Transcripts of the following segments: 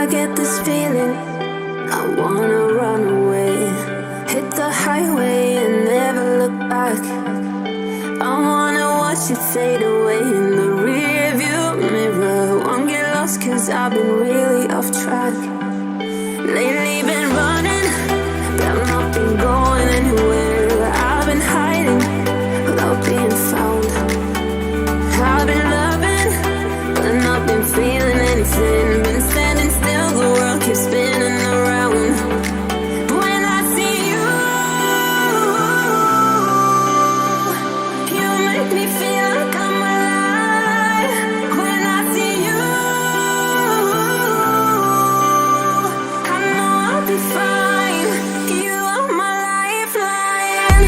I get this feeling, I wanna run away. Hit the highway and never look back. I wanna watch it fade away in the rear view mirror. Won't get lost cause I've been really off track. Lately been running, but I've not been going anywhere. I've been hiding without being found. I've been loving, but not been feeling anything. Been standing still, the world keeps spinning around. But when I see you, you make me feel like I'm alive. When I see you, I know I'll be fine. You are my lifeline.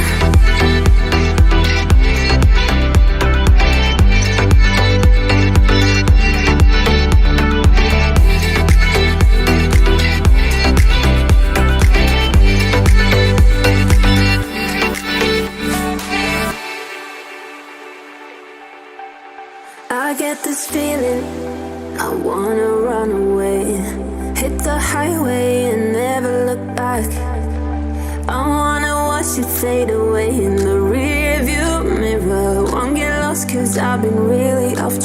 I get this feeling, I wanna run away. Hit the highway and never look back. I wanna watch it fade away in the rear view mirror. Won't get lost cause I've been really off